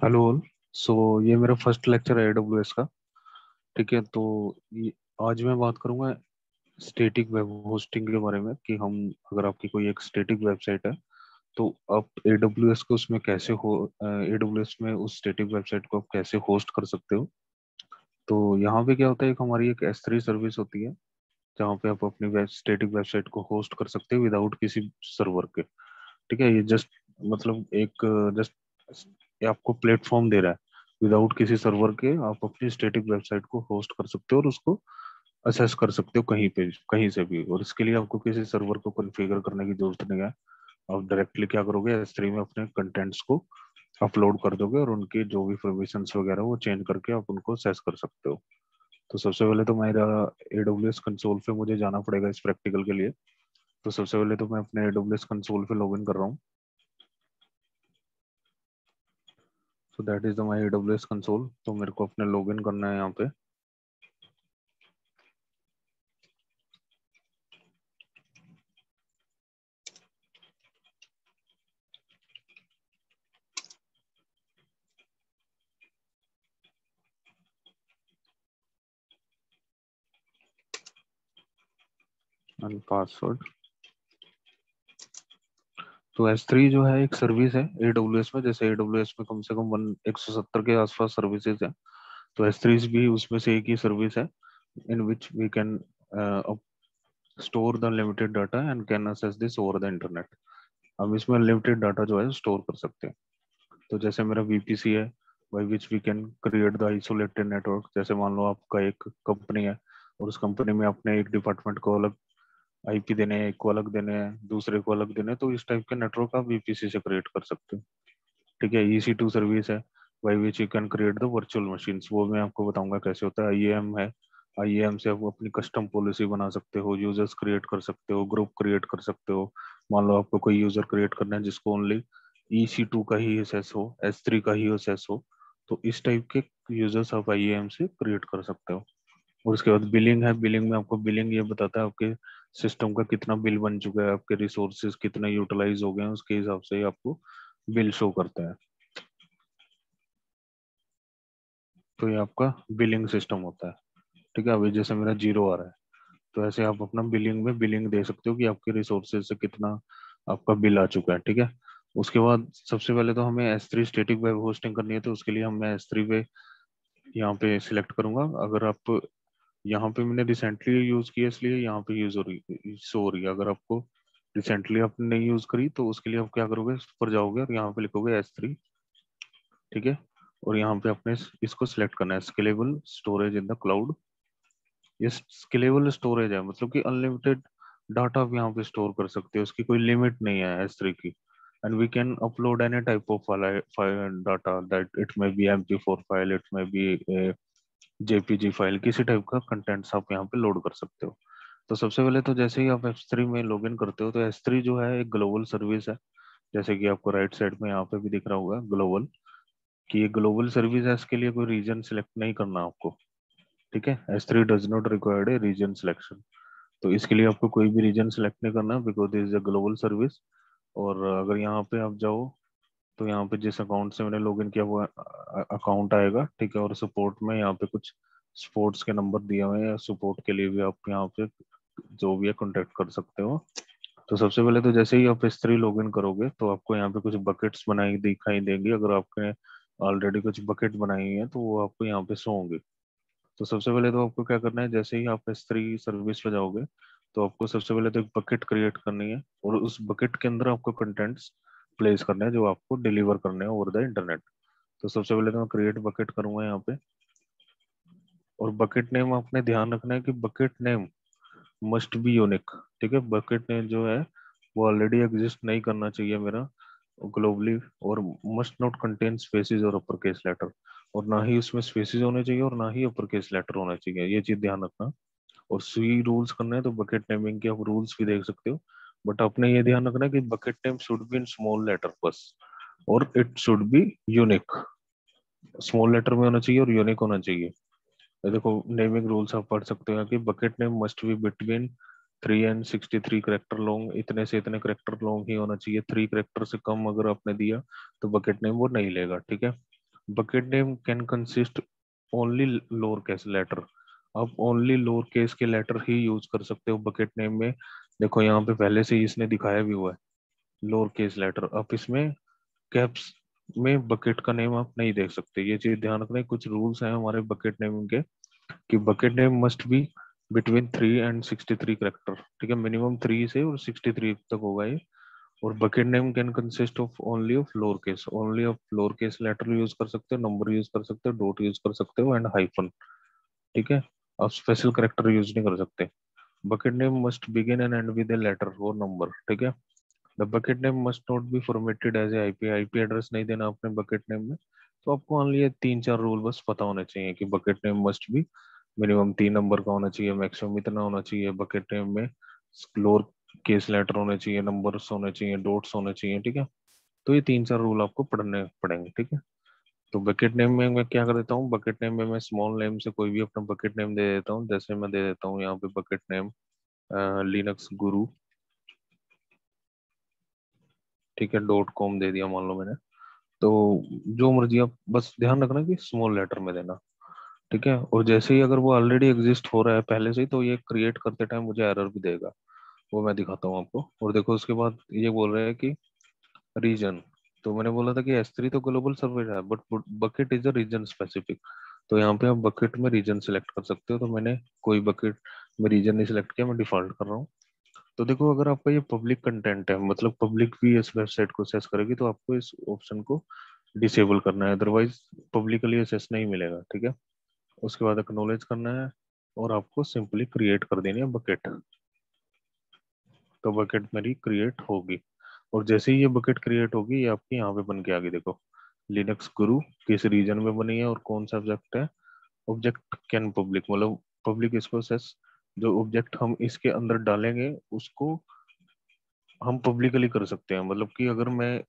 Hello. सो ये मेरा first lecture है एडब्ल्यूएस का। ठीक है, तो आज मैं बात करूंगा स्टैटिक वेब होस्टिंग के बारे में कि हम अगर आपकी कोई एक स्टैटिक वेबसाइट है तो आप एडब्ल्यूएस को उसमें कैसे हो एडब्ल्यूएस में उस स्टैटिक वेबसाइट को आप कैसे होस्ट कर सकते हो। तो यहाँ पे क्या होता है, एक हमारी एक S3 सर्विस होती है जहाँ पे आप अपनी स्टैटिक वेबसाइट को होस्ट कर सकते हो विदाउट किसी सर्वर के। ठीक है, ये जस्ट मतलब एक जस्ट ये आपको प्लेटफॉर्म दे रहा है। विदाउट किसी सर्वर के आप अपनी स्टैटिक वेबसाइट को होस्ट कर सकते हो और उसको असेस कर सकते हो कहीं पे कहीं से भी, और इसके लिए आपको किसी सर्वर को कॉन्फ़िगर करने की जरूरत नहीं है। आप डायरेक्टली क्या करोगे, S3 में अपने कंटेंट्स को अपलोड कर दोगे और उनके जो भी परमिशंस वगैरह वो चेंज करके आप उनको असेस कर सकते हो। तो सबसे पहले तो मेरा AWS कंसोल पे मुझे जाना पड़ेगा इस प्रैक्टिकल के लिए। तो सबसे पहले तो मैं अपने AWS कंसोल पे लॉगिन कर रहा हूँ। सो that is my AWS console. तो मेरे को अपने लॉगिन करना है यहाँ पे। And password. तो S3 जो है एक सर्विस है AWS में। जैसे AWS में कम से कम 170 के आसपास सर्विसेज है, तो S3 भी उसमें से एक ही सर्विस है in which we can store the limited data and can access this over the internet. हम इसमें लिमिटेड डाटा जो है स्टोर कर सकते हैं। तो जैसे मेरा VPC है, by which we can create the isolated network. जैसे मान लो आपका एक कंपनी है और उस कंपनी में अपने एक डिपार्टमेंट को अलग IP देने हैं, एक को अलग देने हैं, दूसरे को अलग देने हैं, तो इस टाइप के नेटवर्क आप VPC से क्रिएट कर सकते हो। ठीक है, EC2 सर्विस है, by which you can create the virtual machines. वो मैं आपको बताऊंगा कैसे होता है। IAM है, IAM से आप अपनी कस्टम पॉलिसी बना सकते हो, यूजर्स क्रिएट कर सकते हो, ग्रुप क्रिएट कर सकते हो। मान लो आपको कोई यूजर क्रिएट करना है जिसको ओनली EC2 का ही एक्सेस हो, S3 का ही एक्सेस हो, तो इस टाइप के यूजर्स आप IAM से क्रिएट कर सकते हो। और उसके बाद बिलिंग है। बिलिंग में आपको बिलिंग ये बताता है आपके सिस्टम का कितना बिल बन चुका है, आपके रिसोर्सेज कितने यूटिलाइज हो गए हैं, उसके हिसाब से ही आपको बिल शो करता है। तो ये आपका बिलिंग सिस्टम होता है। ठीक है, अभी जैसे मेरा 0 आ रहा है, तो ऐसे आप अपना बिलिंग में बिलिंग दे सकते हो कि आपके रिसोर्सेज से कितना आपका बिल आ चुका है। ठीक है, उसके बाद सबसे पहले तो हमें S3 स्टैटिक वेब होस्टिंग करनी है, तो उसके लिए हम मैं S3 पे यहाँ पे सिलेक्ट करूंगा। अगर आप यहाँ पे मैंने रिसेंटली यूज किया इसलिए यहाँ पे यूज हो रही शो हो रही है। अगर आपको रिसेंटली आपने नहीं यूज करी तो उसके लिए आप क्या करोगे, इस पर जाओगे और यहाँ पे लिखोगे S3। ठीक है, और यहाँ पे अपने इसको सिलेक्ट करना है, scalable storage in the cloud. ये स्केलेबल स्टोरेज है, मतलब कि अनलिमिटेड डाटा आप यहाँ पे स्टोर कर सकते हो, उसकी कोई लिमिट नहीं है S3 की। And we can upload any type of file data, that it may be MP4 file, it may be JPG file, किसी टाइप का कंटेंट्स आप यहाँ पे लोड कर सकते हो। तो सबसे पहले तो जैसे ही आप S3 में लॉग इन करते हो तो S3 जो है एक ग्लोबल सर्विस है। जैसे कि आपको राइट साइड में यहाँ पे भी दिख रहा होगा ग्लोबल, कि ये ग्लोबल सर्विस है, इसके लिए कोई रीजन सिलेक्ट नहीं करना आपको। ठीक है, S3 does not required a region selection. तो इसके लिए आपको कोई भी रीजन सिलेक्ट नहीं करना, because this is a global service. और अगर यहाँ पे आप जाओ तो यहाँ पे जिस अकाउंट से मैंने लॉगिन किया वो अकाउंट आएगा। ठीक है, और सपोर्ट में यहाँ पे कुछ स्पोर्ट्स के नंबर दिए हुए हैं, सपोर्ट के लिए भी आप यहाँ पे जो भी है कॉन्टेक्ट कर सकते हो। तो सबसे पहले तो जैसे ही आप S3 लॉगिन करोगे तो आपको यहाँ पे कुछ बकेट्स बनाई दिखाई देंगी। अगर आपने ऑलरेडी कुछ बकेट बनाई है तो वो आपको यहाँ पे शो होंगे। तो सबसे पहले तो आपको क्या करना है, जैसे ही आप S3 सर्विस पे जाओगे तो आपको सबसे पहले तो एक बकेट क्रिएट करनी है और उस बकेट के अंदर आपको कंटेंट्स प्लेस करने हैं जो आपको डिलीवर करने हैं ओवर द इंटरनेट। तो सबसे पहले तो मैं क्रिएट बकेट करूंगा यहाँ पे। और बकेट नेम आपने ध्यान रखना है कि bucket name must be unique. ठीक है, बकेट नेम जो है वो ऑलरेडी एग्जिस्ट नहीं करना चाहिए मेरा ग्लोबली, और मस्ट नॉट कंटेन स्पेसिस और अपर केस लेटर। और ना ही उसमें स्पेसिस होने चाहिए और ना ही अपर केस लेटर होना चाहिए, ये चीज ध्यान रखना। और सी रूल्स करना है तो बकेट नेमिंग के आप रूल्स भी देख सकते हो। बट आपने ये ध्यान रखना है कि bucket name should be in small letter बस, और it should be unique. Small letter में होना चाहिए और यूनिक होना चाहिए। ये देखो नेमिंग रूल्स आप पढ़ सकते हो कि bucket name must be between 3 and 63 character long. इतने से इतने करेक्टर लॉन्ग ही होना चाहिए। 3 करेक्टर से कम अगर आपने दिया तो बकेट नेम वो नहीं लेगा। ठीक है, bucket name can consist only lower case letter. आप ओनली लोअर केस के लेटर ही यूज कर सकते हो बकेट नेम में। देखो यहाँ पे पहले से ही इसने दिखाया भी हुआ है लोअर केस लेटर। आप इसमें कैप्स में बकेट का नेम आप नहीं देख सकते। ये चीज ध्यान रखना है, कुछ रूल्स हैं हमारे बकेट नेम के कि bucket name must be between 3 and 63 character. ठीक है, मिनिमम 3 से और 63 तक होगा ये। और bucket name can consist of only of lower case, only of lower case letter use कर सकते हो, नंबर यूज कर सकते हो, डॉट यूज कर सकते हो एंड हाइफन। ठीक है, आप स्पेशल करेक्टर यूज नहीं कर सकते। Bucket name must begin and and with a letter और नंबर। ठीक है, the bucket name must not be formatted as a IP. IP address नहीं देना अपने बकेट नेम में। तो आपको ओनली ये 3-4 रूल बस पता होने चाहिए कि bucket name must be minimum 3 number का होना चाहिए, मैक्सिमम इतना होना चाहिए। बकेट नेम में लोअर केस लेटर होने चाहिए, नंबर्स होने चाहिए, डॉट्स होने चाहिए। ठीक है, तो ये 3-4 रूल आपको पढ़ने पड़ेंगे। ठीक है, तो बकेट नेम में मैं क्या कर देता हूँ, बकेट नेम में मैं स्मॉल नेम से कोई भी अपना बकेट नेम दे देता हूँ। जैसे मैं दे देता हूँ यहाँ पे बकेट नेम लिनक्स गुरु। ठीक है, .com दे दिया मान लो मैंने। तो जो मर्जी आप बस ध्यान रखना कि स्मॉल लेटर में देना। ठीक है, और जैसे ही अगर वो ऑलरेडी एग्जिस्ट हो रहा है पहले से ही, तो ये क्रिएट करते टाइम मुझे एरर भी देगा। वो मैं दिखाता हूँ आपको। और देखो उसके बाद ये बोल रहे हैं कि रीजन। तो मैंने बोला था कि S3 तो ग्लोबल सर्वर है, but bucket is a region specific. तो यहाँ पे आप बकेट में रीजन सिलेक्ट कर सकते हो। तो मैंने कोई बकेट में रीजन नहीं सिलेक्ट किया, मैं डिफॉल्ट कर रहा हूँ। तो देखो अगर आपका ये पब्लिक कंटेंट है, मतलब पब्लिक भी इस वेबसाइट को एक्सेस करेगी, तो आपको इस ऑप्शन को डिसेबल करना है, अदरवाइज पब्लिकली एक्सेस नहीं मिलेगा। ठीक है, उसके बाद एक्नॉलेज करना है और आपको सिंपली क्रिएट कर देनी है बकेट। तो बकेट मेरी क्रिएट होगी। और जैसे ही ये बकेट क्रिएट होगी, ये आपकी यहाँ पे बन के आ गई। देखो लिनक्स गुरु किस रीजन में बनी है और कौन सा ऑब्जेक्ट है। ऑब्जेक्ट कैन पब्लिक, मतलब पब्लिक इसको सेस, जो ऑब्जेक्ट हम इसके अंदर डालेंगे उसको हम पब्लिकली कर सकते हैं। मतलब कि अगर मैं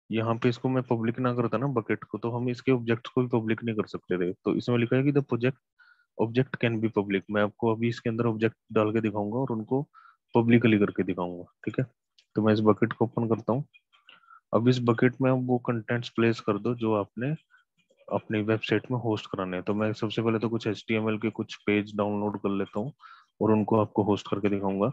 यहाँ पे इसको मैं पब्लिक ना करता ना बकेट को, तो हम इसके ऑब्जेक्ट को भी पब्लिक नहीं कर सकते थे। तो इसमें लिखा है कि the project object can be public. मैं आपको अभी इसके अंदर ऑब्जेक्ट डाल के दिखाऊंगा और उनको पब्लिकली करके दिखाऊंगा। ठीक है, तो मैं इस बकेट को ओपन करता हूँ। अब इस बकेट में आप वो कंटेंट्स प्लेस कर दो जो आपने अपनी वेबसाइट में होस्ट कराने हैं। तो मैं सबसे पहले तो कुछ HTML के कुछ पेज डाउनलोड कर लेता हूँ और उनको आपको होस्ट करके दिखाऊंगा।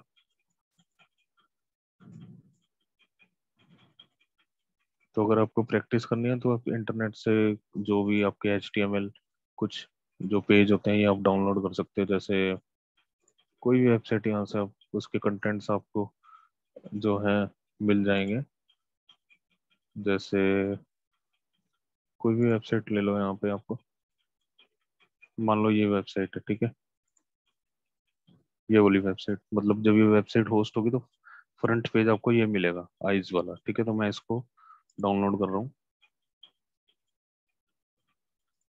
तो अगर आपको प्रैक्टिस करनी है तो आप इंटरनेट से जो भी आपके HTML कुछ जो पेज होते हैं ये आप डाउनलोड कर सकते हो। जैसे कोई भी वेबसाइट, यहाँ से आप उसके कंटेंट्स आपको जो है मिल जाएंगे। जैसे कोई भी वेबसाइट ले लो, यहाँ पे आपको मान लो ये वेबसाइट है। ठीक है, ये वाली वेबसाइट, मतलब जब ये वेबसाइट होस्ट होगी तो फ्रंट पेज आपको ये मिलेगा आइज वाला। ठीक है, तो मैं इसको डाउनलोड कर रहा हूँ।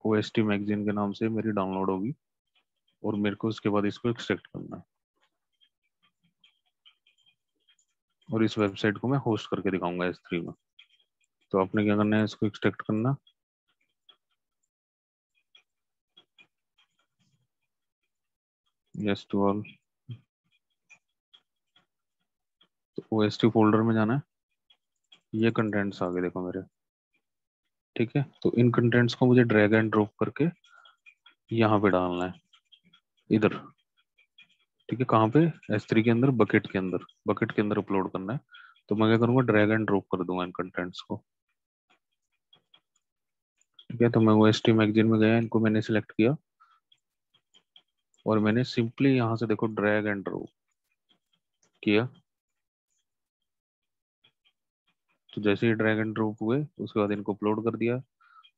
OST मैगजीन के नाम से मेरी डाउनलोड होगी और मेरे को उसके बाद इसको एक्सट्रैक्ट करना है और इस वेबसाइट को मैं होस्ट करके दिखाऊंगा S3 में। तो आपने क्या करना है, इसको एक्सट्रैक्ट करना। Yes to all. तो OST फोल्डर में जाना है। ये कंटेंट्स आ गए देखो मेरे। ठीक है, तो इन कंटेंट्स को मुझे ड्रैग एंड ड्रॉप करके यहाँ पे डालना है, इधर। ठीक है, कहाँ पे, S3 के अंदर, बकेट के अंदर, बकेट के अंदर अपलोड करना है। तो मैं क्या करूँगा, ड्रैग एंड ड्रॉप कर दूंगा इन कंटेंट्स को। ठीक है, तो मैं OST मैगजीन में गया, इनको मैंने सिलेक्ट किया और मैंने सिंपली यहाँ से देखो ड्रैग एंड ड्रॉप किया। तो जैसे ही ड्रैग एंड ड्रॉप हुए उसके बाद इनको अपलोड कर दिया।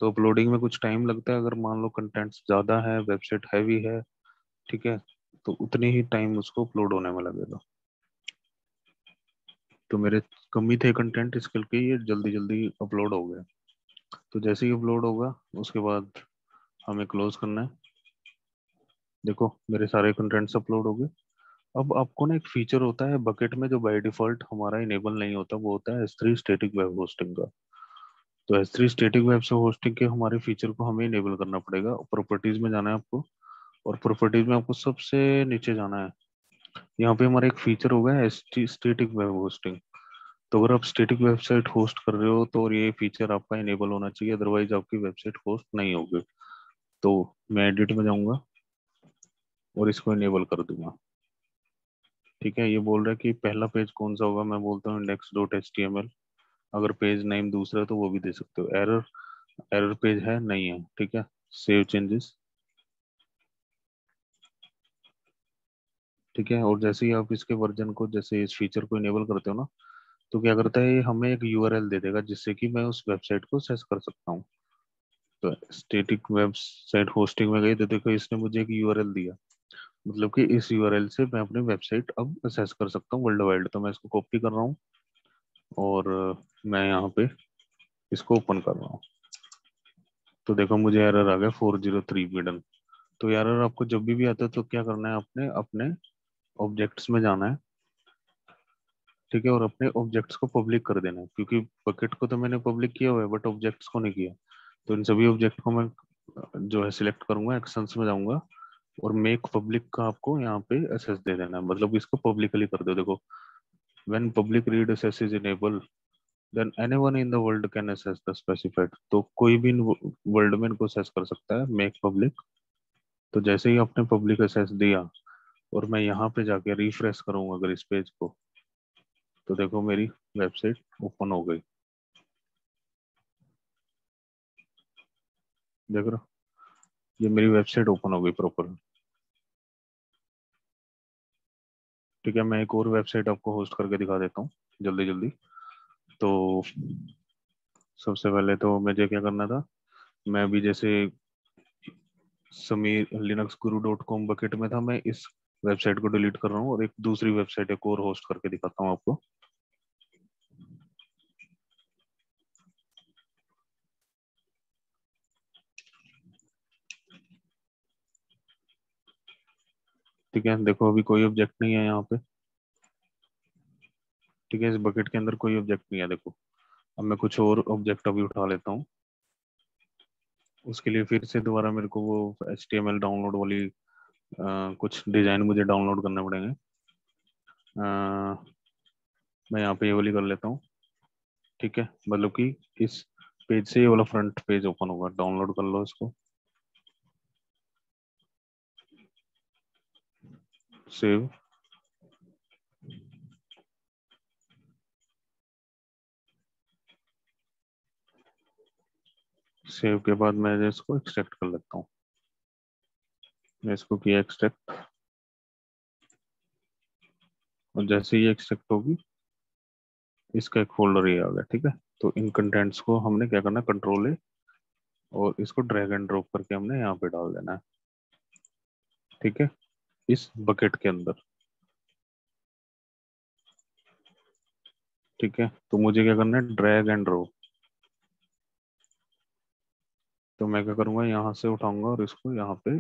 तो अपलोडिंग में कुछ टाइम लगता है, अगर मान लो कंटेंट्स ज़्यादा है, वेबसाइट हैवी है। ठीक है, तो उतनी ही टाइम उसको अपलोड होने में लगेगा। तो मेरे कम ही थे कंटेंट, इसके लिए ये जल्दी जल्दी अपलोड हो गया। तो जैसे ही अपलोड होगा उसके बाद हमें क्लोज करना है। देखो मेरे सारे कंटेंट्स अपलोड हो गए। अब आपको ना एक फीचर होता है बकेट में जो बाय डिफॉल्ट हमारा इनेबल नहीं होता, वो होता है S3 स्टैटिक वेब होस्टिंग का। तो S3 स्टैटिक वेब से होस्टिंग के हमारे फीचर को हमें इनेबल करना पड़ेगा। प्रॉपर्टीज में जाना है आपको और प्रॉपर्टीज में आपको सबसे नीचे जाना है। यहाँ पे हमारा एक फीचर होगा ST स्टैटिक वेब होस्टिंग। तो अगर आप स्टैटिक वेबसाइट होस्ट कर रहे हो तो ये फीचर आपका इनेबल होना चाहिए, अदरवाइज आपकी वेबसाइट होस्ट नहीं होगी। तो मैं एडिट में जाऊंगा और इसको इनेबल कर दूंगा। ठीक है, ये बोल रहा है कि पहला पेज कौन सा होगा, मैं बोलता हूँ index dot H T M L. अगर पेज नेम दूसरा है तो वो भी दे सकते हो। एरर, एरर पेज है नहीं है, ठीक है। Save changes. ठीक है, और जैसे ही आप इसके वर्जन को, जैसे इस फीचर को इनेबल करते हो ना, तो क्या करता है ये हमें एक यूआरएल दे देगा जिससे कि मैं उस वेबसाइट को एक्सेस कर सकता हूँ। तो स्टैटिक वेबसाइट होस्टिंग में गई तो देखो इसने मुझे एक यूआरएल दिया, मतलब कि इस यूआरएल से मैं अपनी वेबसाइट अब एक्सेस कर सकता हूँ वर्ल्ड वाइड। तो मैं इसको कॉपी कर रहा हूँ और मैं यहाँ पे इसको ओपन कर रहा हूँ। तो देखो मुझे एरर आ गया 403 मिडन। तो एरर आपको जब भी आता है तो क्या करना है, आपने अपने ऑब्जेक्ट्स में जाना है। ठीक है, और अपने ऑब्जेक्ट्स को पब्लिक कर देना है, क्योंकि बकेट को तो मैंने पब्लिक किया हुआ है बट ऑब्जेक्ट्स को नहीं किया। तो इन सभी ऑब्जेक्ट को मैं जो है सिलेक्ट करूंगा, एक्शंस में जाऊंगा और मेक पब्लिक का आपको यहाँ पे एसेस दे देना है, मतलब इसको पब्लिकली कर दो। देखो, when public read access is enable then anyone in the world can access the specified. तो कोई भी वर्ल्ड में इनको एसेस कर सकता है, मेक पब्लिक। तो जैसे ही आपने पब्लिक एसेस दिया और मैं यहाँ पे जाके रिफ्रेश करूंगा अगर इस पेज को, तो देखो मेरी वेबसाइट ओपन हो गई। देख रहे हो, ये मेरी वेबसाइट ओपन हो गई प्रॉपर। ठीक है, मैं एक और वेबसाइट आपको होस्ट करके दिखा देता हूँ जल्दी जल्दी। तो सबसे पहले तो मुझे क्या करना था, मैं अभी जैसे समीर लिनक्स गुरु डॉट कॉम बकेट में था, मैं इस वेबसाइट को डिलीट कर रहा हूँ और एक दूसरी वेबसाइट एक और होस्ट करके दिखाता हूँ आपको। ठीक है, देखो अभी कोई ऑब्जेक्ट नहीं है यहाँ पे। ठीक है, इस बकेट के अंदर कोई ऑब्जेक्ट नहीं है देखो। अब मैं कुछ और ऑब्जेक्ट अभी उठा लेता हूँ। उसके लिए फिर से दोबारा मेरे को वो HTML डाउनलोड वाली कुछ डिजाइन मुझे डाउनलोड करने पड़ेंगे। मैं यहाँ पे ये वाली कर लेता हूँ। ठीक है, मतलब कि इस पेज से ये वाला फ्रंट पेज ओपन होगा, डाउनलोड कर लो इसको। सेव। सेव के बाद मैं इसको एक्सट्रैक्ट कर लेता हूँ। मैं इसको किया एक्सट्रैक्ट, और जैसे ही एक्सट्रैक्ट होगी इसका एक फोल्डर ये आ गया। ठीक है, तो इन कंटेंट्स को हमने क्या करना, कंट्रोल है और इसको ड्रैग एंड ड्रॉप करके हमने यहाँ पे डाल देना है। ठीक है, इस बकेट के अंदर। ठीक है, तो मुझे क्या करना है, ड्रैग एंड ड्रॉप। तो मैं क्या करूंगा, यहाँ से उठाऊंगा और इसको यहाँ पे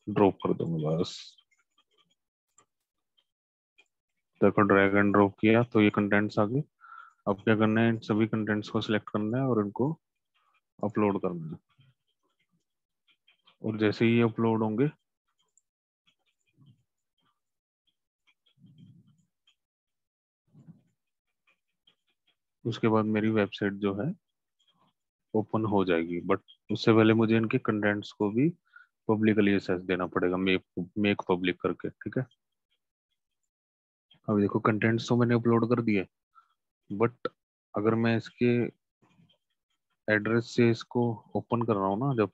ड्रॉप कर दूंगा बस। देखो ड्रैग एंड ड्रॉप किया तो ये कंटेंट्स आ गए। अब क्या करना है, इन सभी कंटेंट्स को सिलेक्ट करना है और इनको अपलोड करना है। और जैसे ही ये अपलोड होंगे, उसके बाद मेरी वेबसाइट जो है ओपन हो जाएगी। बट उससे पहले मुझे इनके कंटेंट्स को भी पब्लिकली एक्सेस देना पड़ेगा, मेक मेक पब्लिक करके। ठीक है, अभी देखो कंटेंट्स तो मैंने अपलोड कर दिए, बट अगर मैं इसके एड्रेस से इसको ओपन कर रहा हूँ ना, जब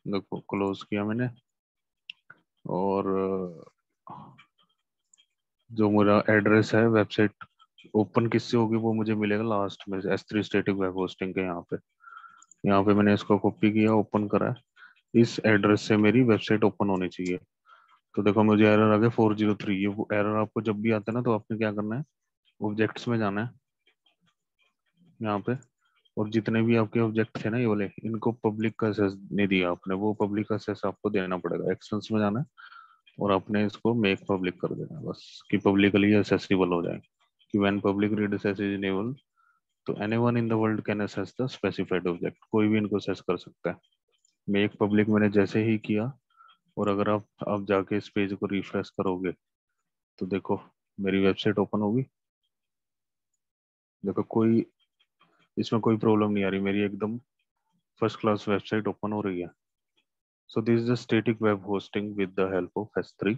देखो क्लोज किया मैंने, और जो मेरा एड्रेस है वेबसाइट ओपन किससे होगी वो मुझे मिलेगा लास्ट में, S3 स्टैटिक वेब होस्टिंग के यहाँ पे। यहाँ पे मैंने इसको कॉपी किया, ओपन करा है। इस एड्रेस से मेरी वेबसाइट ओपन होनी चाहिए। तो देखो मुझे एरर आ गया 403। ये एरर आपको जब भी आता है ना तो आपने क्या करना है, ऑब्जेक्ट्स में जाना है यहाँ पे, और जितने भी आपके ऑब्जेक्ट थे ना ये वाले, इनको पब्लिक का एक्सेस नहीं दिया आपने, वो पब्लिक का एक्सेस आपको देना पड़ेगा। एक्शंस में जाना है और आपने इसको मेक पब्लिक कर देना है बस, कि पब्लिकली एक्सेसिबल हो जाए। कि when public read access is enable तो anyone in the world can access the specified object, कोई भी इनको एक्सेस कर सकता है। मेक पब्लिक मैंने जैसे ही किया, और अगर आप जाके इस पेज को रिफ्रेश करोगे तो देखो मेरी वेबसाइट ओपन होगी। देखो कोई इसमें कोई प्रॉब्लम नहीं आ रही, मेरी एकदम फर्स्ट क्लास वेबसाइट ओपन हो रही है। सो this is a static web hosting with the help of S3।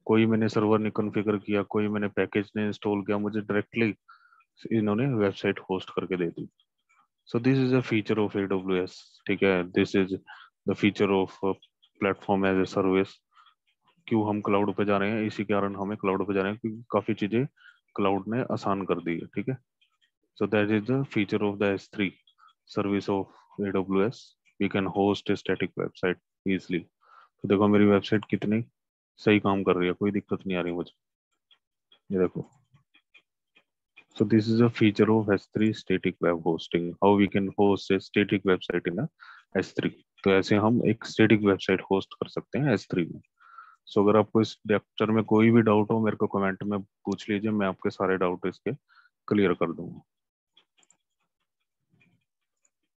कोई मैंने सर्वर नहीं कॉन्फ़िगर किया, कोई मैंने पैकेज नहीं इंस्टॉल किया, मुझे डायरेक्टली इन्होंने वेबसाइट होस्ट करके दे दी। So this is a feature of AWS। ठीक है, this is the feature of platform as a service. क्यों हम क्लाउड पे जा रहे हैं, इसी कारण हमें क्लाउड पे जा रहे हैं क्योंकि काफी चीजें क्लाउड ने आसान कर दी है। ठीक है, so that is the feature of the S3 service of AWS। We can host a static website easily. तो देखो मेरी वेबसाइट कितनी सही काम कर रही है, कोई दिक्कत नहीं आ रही मुझे। ये देखो, so this is a feature of S3 static web hosting, how we can host a static website in a S3। तो ऐसे हम एक स्टैटिक वेबसाइट होस्ट कर सकते हैं S3 में। सो अगर आपको इस लेक्चर में कोई भी डाउट हो, मेरे को कमेंट में पूछ लीजिए, मैं आपके सारे डाउट इसके क्लियर कर दूंगा।